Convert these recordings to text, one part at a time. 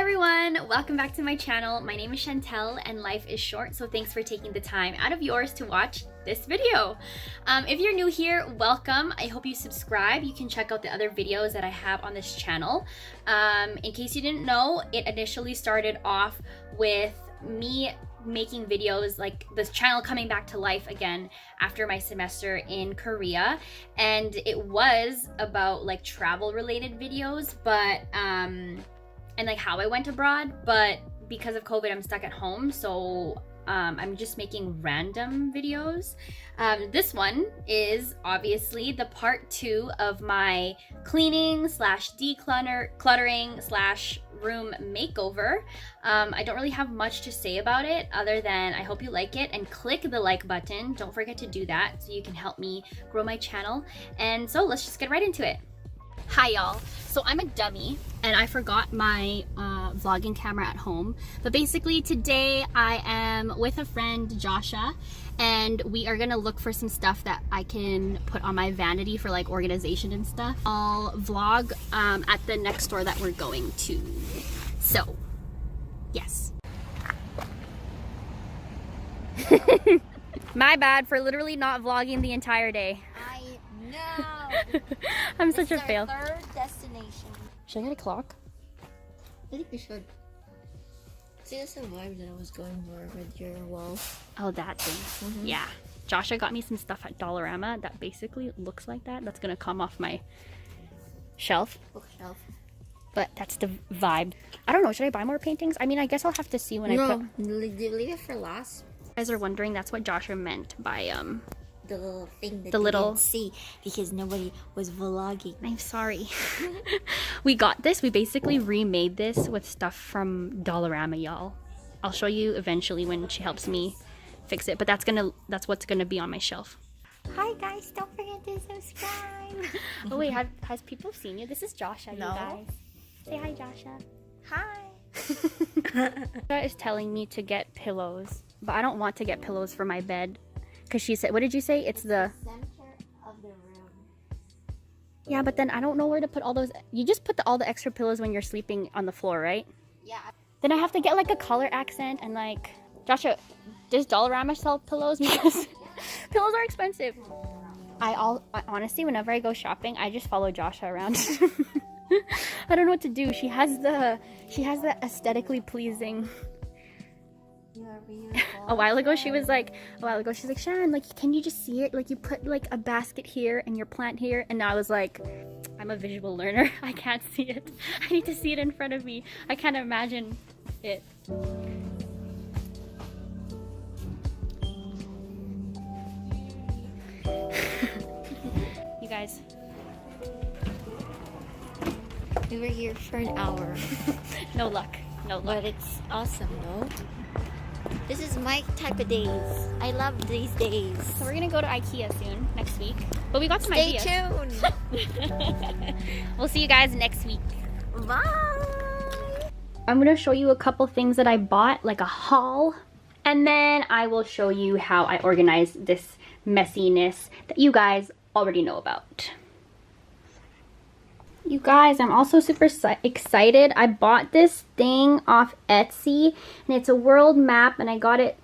everyone, welcome back to my channel. My name is Chantel and life is short, so thanks for taking the time out of yours to watch this video. If you're new here, welcome. I hope you subscribe. You can check out the other videos that I have on this channel. In case you didn't know, it initially started off with me making videos, like this channel coming back to life again after my semester in Korea, and it was about like travel related videos, but and like how I went abroad, but because of COVID I'm stuck at home, so I'm just making random videos. This one is obviously the part 2 of my cleaning slash decluttering slash room makeover. I don't really have much to say about it other than I hope you like it, and click the like button. Don't forget to do that so you can help me grow my channel. And so let's just get right into it. Hi y'all. So I'm a dummy and I forgot my vlogging camera at home, but basically today I am with a friend, Joshua, and we are gonna look for some stuff that I can put on my vanity for like organization and stuff. I'll vlog at the next store that we're going to. So yes. My bad for literally not vlogging the entire day. No! I'm such a fail. Third destination. Should I get a clock? I think we should. See, that's the vibe that I was going for with your wall. Oh, that thing. Mm-hmm. Yeah. Joshua got me some stuff at Dollarama that basically looks like that. That's gonna come off my shelf. Bookshelf. But that's the vibe. I don't know. Should I buy more paintings? I mean, I guess I'll have to see when I put. Leave it for last. You guys are wondering, that's what Joshua meant by the little thing that the little didn't see because nobody was vlogging. I'm sorry. We got this. We basically remade this with stuff from Dollarama, y'all. I'll show you eventually when she helps me fix it, but that's what's gonna be on my shelf. Hi guys, don't forget to subscribe. Oh wait, has people seen you? This is Joshua, no. You guys. Say hi, Joshua. Hi. Joshua is telling me to get pillows, but I don't want to get pillows for my bed. Because she said, what did you say? It's the center of the room. Yeah, but then I don't know where to put all those. You just put all the extra pillows when you're sleeping on the floor, right? Yeah. Then I have to get like a color accent and like... Joshua, does Dollarama sell pillows? Because pillows are expensive. I honestly, whenever I go shopping, I just follow Joshua around. I don't know what to do. She has the aesthetically pleasing... A while ago she's like, Shan, like, can you just see it? Like, you put like a basket here and your plant here. And now I was like, I'm a visual learner. I can't see it. I need to see it in front of me. I can't imagine it. You guys. We were here for an hour. No luck. No luck. But it's awesome though. This is my type of days. I love these days. So we're gonna go to IKEA soon, next week. But we got some ideas. Stay tuned. We'll see you guys next week. Bye. I'm gonna show you a couple things that I bought, like a haul. And then I will show you how I organize this messiness that you guys already know about. You guys, I'm also super excited. I bought this thing off Etsy, and it's a world map, and I got it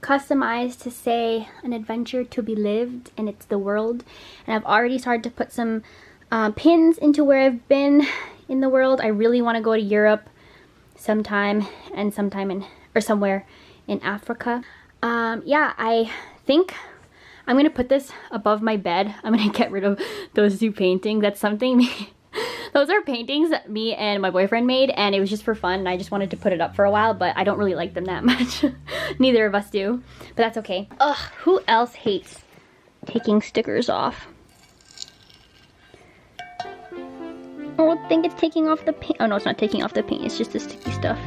customized to say an adventure to be lived, and it's the world. And I've already started to put some pins into where I've been in the world. I really want to go to Europe sometime, and somewhere in Africa. Yeah, I think I'm gonna put this above my bed. I'm gonna get rid of those 2 paintings. That's something those are paintings that me and my boyfriend made, and it was just for fun, and I just wanted to put it up for a while, but I don't really like them that much. Neither of us do, but that's okay. Ugh, who else hates taking stickers off? Oh, I think it's taking off the paint. Oh no, it's not taking off the paint, it's just the sticky stuff.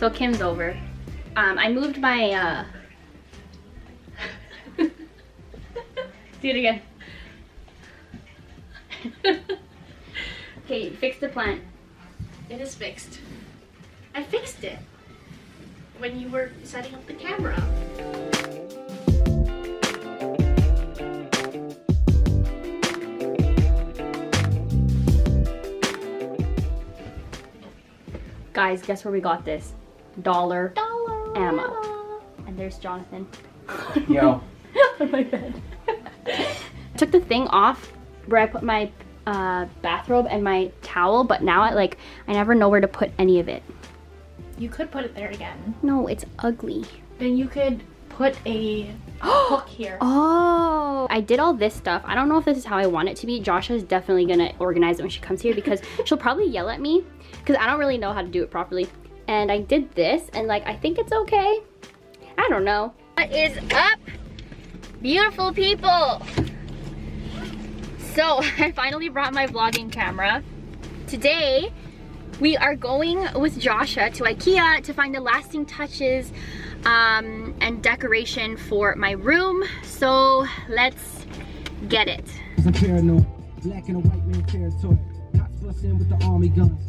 So Kim's over. I moved my, do it again. Okay, fix the plant. It is fixed. I fixed it when you were setting up the camera. Guys, guess where we got this? Dollar ammo. And there's Jonathan. Yo. On my bed. Took the thing off where I put my bathrobe and my towel, but now I never know where to put any of it. You could put it there again. No, it's ugly. Then you could put a hook here. Oh, I did all this stuff. I don't know if this is how I want it to be. Josh is definitely gonna organize it when she comes here because she'll probably yell at me because I don't really know how to do it properly. And I did this and like, I think it's okay. I don't know. What is up, beautiful people? So I finally brought my vlogging camera. Today, we are going with Joshua to IKEA to find the lasting touches and decoration for my room. So let's get it. I'm paranoid, black and a white man territory. Cops bust in with the army guns.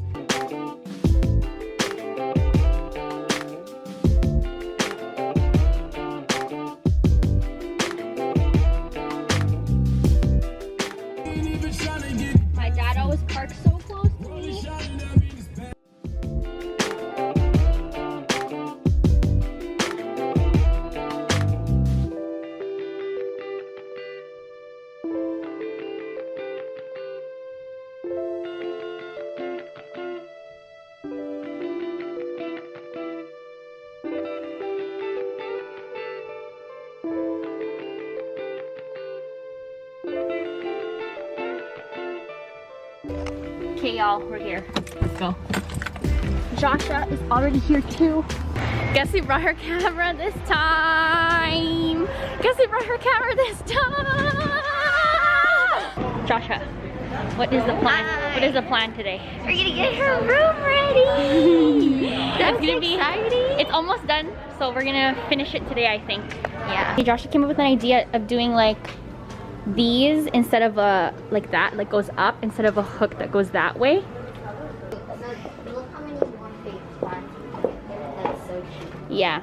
My dad always parks so close to me. Okay, y'all, we're here. Let's go. Joshua is already here too. Guess who brought her camera this time? Guess who brought her camera this time? Joshua, what is the plan? Hi. What is the plan today? We're gonna get her room ready. That's exciting. It's almost done, so we're gonna finish it today, I think. Yeah. Okay, Joshua came up with an idea of doing like these instead of a like that, like goes up instead of a hook that goes that way. Look how many more fake plants. That's so cheap. Yeah.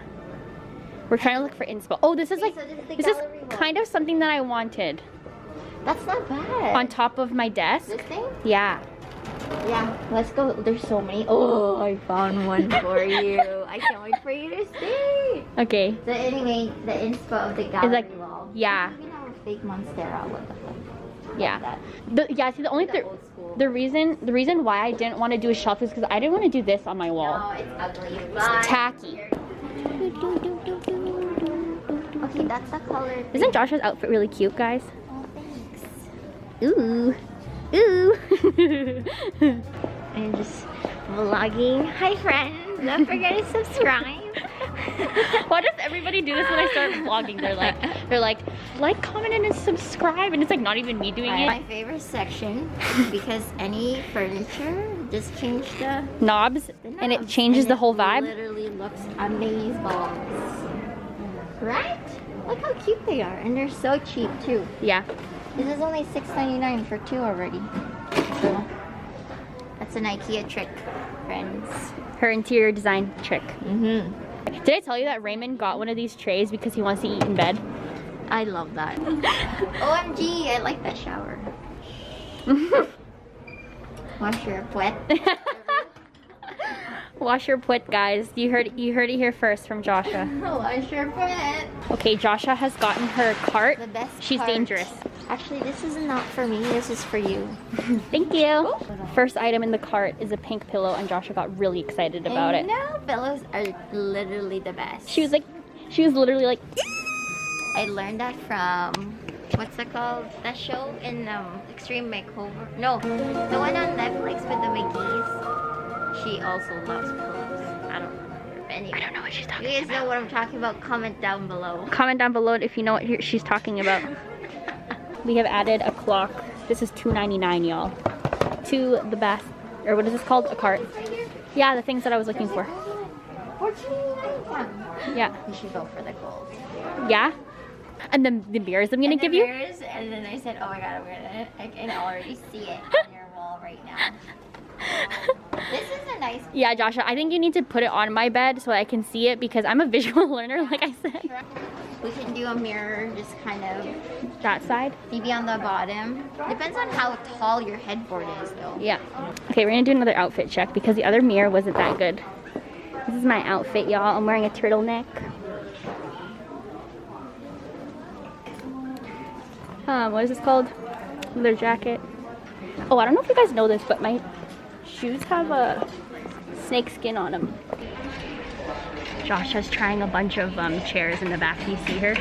We're trying to look for inspo. Oh, this is like, So this is the this is gallery wall. kind of something that I wanted That's not bad. on top of my desk. This thing? Yeah. Yeah. Let's go. There's so many. Oh, I found one for you. I can't wait for you to see. Okay. So anyway, the inspo of the gallery like- wall. yeah. You have a fake monstera. What the fuck? Yeah. That. Yeah, see the only The old school. the reason why I didn't want to do a shelf is because I didn't want to do this on my wall. No, it's ugly. It's tacky. Okay, that's the color. Isn't Joshua's outfit really cute, guys? Oh, thanks. Ooh. Ooh. I'm just vlogging. Hi, friends. Don't forget to subscribe. Why does everybody do this when I start vlogging? They're like, comment, and subscribe, and it's like not even me doing My it. favorite section because any furniture just change the Knobs, and it knobs, changes and the whole it vibe. Literally looks amazing, right? Look how cute they are, and they're so cheap too. Yeah. This is only $6.99 for two already. So that's an IKEA trick, friends. Her interior design trick. Mm-hmm. Did I tell you that Raymond got one of these trays because he wants to eat in bed? I love that. OMG, I like that shower. Wash your wet. Wash your put, guys. You heard it here first from Joshua. Wash your wet. Okay, Joshua has gotten her cart. The best She's part. dangerous. Actually, this is not for me. This is for you. Thank you. First item in the cart is a pink pillow, and Joshua got really excited about it. No, pillows are literally the best. She was literally like, I learned that from what's it called? That show in Extreme Makeover. No, the one on Netflix with the McGee's. She also loves pillows. I don't remember. Anyway, I don't know what she's talking you guys about. know what I'm talking about. Comment down below. Comment down below if you know what she's talking about. We have added a clock. This is $2.99, y'all. To the bath, or what is this called? A cart. Yeah, the things that I was looking for. $14.99. Yeah. You should go for the gold. Yeah? And then the mirrors I'm gonna give you? Mirrors, and then I said, oh my god, I can already see it on your wall right now. This is a nice. Yeah, Joshua, I think you need to put it on my bed so I can see it because I'm a visual learner, like I said. We can do a mirror just kind of That side? maybe on the bottom. Depends on how tall your headboard is though. Yeah. Okay, we're gonna do another outfit check because the other mirror wasn't that good. This is my outfit, y'all. I'm wearing a turtleneck. What is this called? Leather jacket. Oh, I don't know if you guys know this, but my shoes have a snake skin on them. Joshua's trying a bunch of chairs in the back. Do you see her?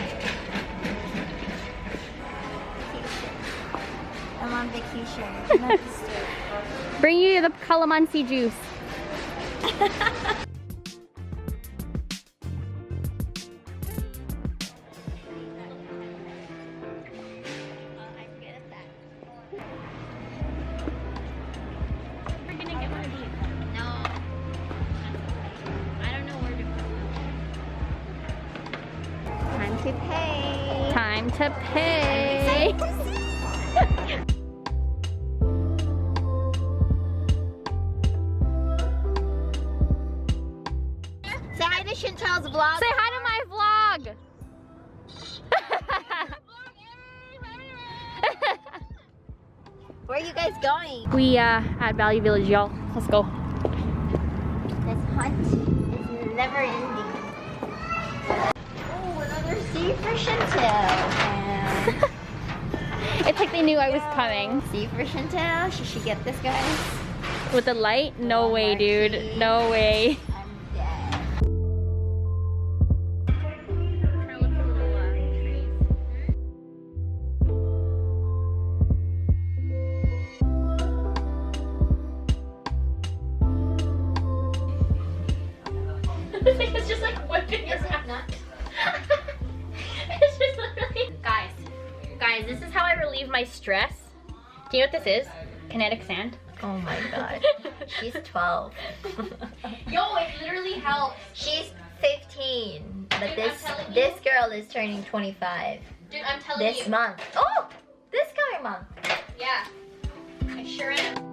I'm on vacation. Not disturbed. Bring you the calamansi juice. Time to pay. Time to pay. Say hi to Chantel's vlog. Say hi to my vlog. Where are you guys going? We at Value Village, y'all. Let's go. This hunt is never ending. Oh, another C for Chantel. And It's like they knew I was coming. C for Chantel. She should get this, guys. With the light? No way, dude. No way. I'm dead. It's just like whipping Is it not? It's just literally. Guys, this is how I relieve my stress. Do you know what this is? Kinetic sand. Oh my god. She's 12. Yo, it literally helps. She's 15. But Dude, I'm telling this girl is turning 25 Dude, I'm telling this you. month. Oh! This coming month. Yeah. I sure am.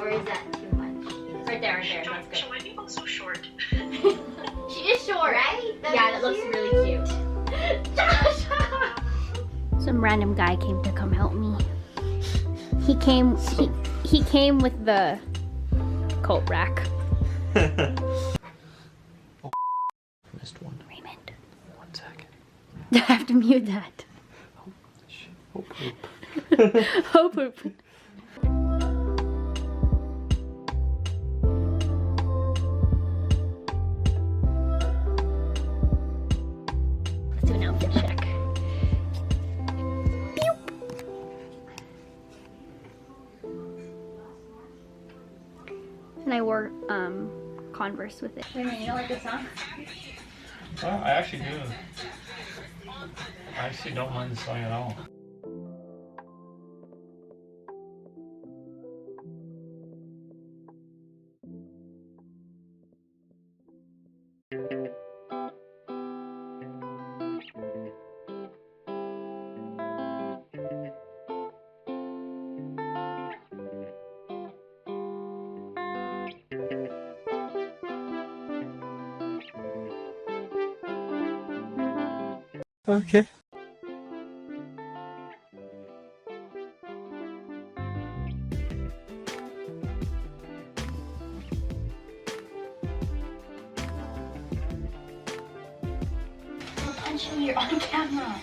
Or is that too much? Right there, that's good. Why are people so short? She is short. Right? Yeah, that looks really cute. Some random guy came to come help me. He came with the coat rack. Missed one. Raymond. 1 second. I have to mute that. Oh, poop. Oh poop. Let's do an outfit check. And I wore Converse with it. Raymond, you don't like this song? Well, I actually do. I actually don't mind the song at all. Okay. Attention, you're on camera.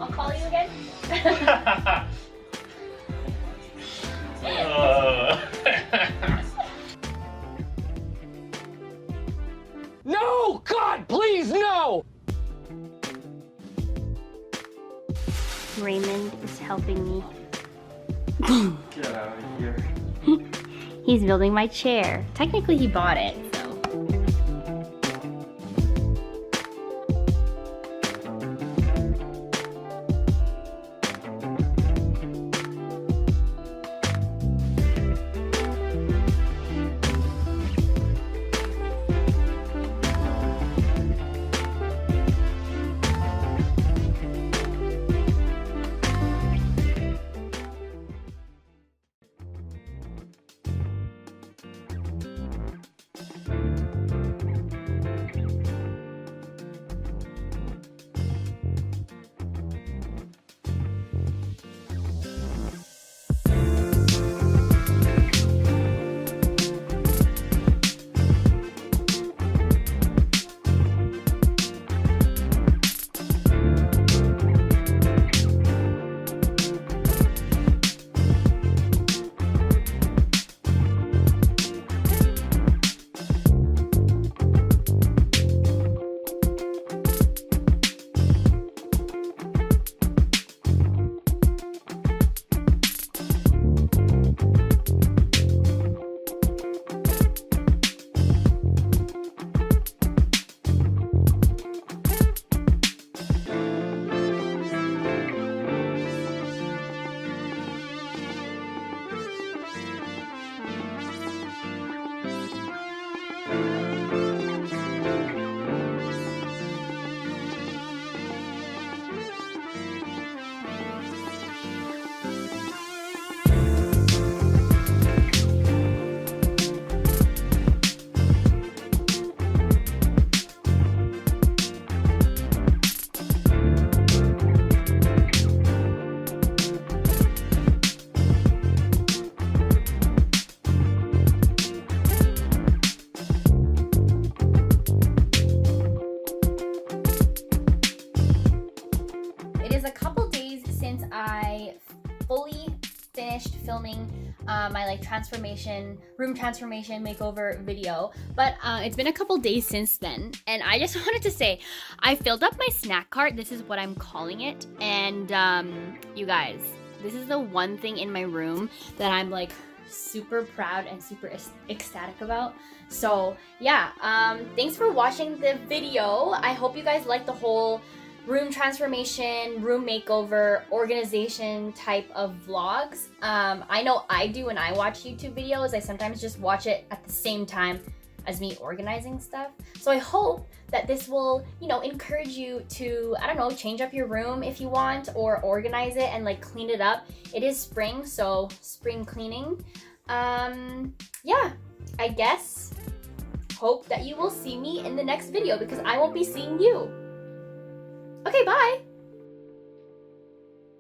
I'll call you again. No! God, please, no! helping me. Get out of here. He's building my chair. Technically, he bought it, so. I fully finished filming my room transformation makeover video, but it's been a couple days since then, and I just wanted to say I filled up my snack cart. This is what I'm calling it, and you guys, this is the one thing in my room that I'm like super proud and super ecstatic about. So yeah, thanks for watching the video. I hope you guys like the whole room transformation, room makeover, organization type of vlogs. I know I do when I watch YouTube videos. I sometimes just watch it at the same time as me organizing stuff. So I hope that this will, you know, encourage you to, I don't know, change up your room if you want, or organize it and like clean it up. It is spring, so spring cleaning. Yeah, I guess hope that you will see me in the next video because I won't be seeing you. Okay, bye!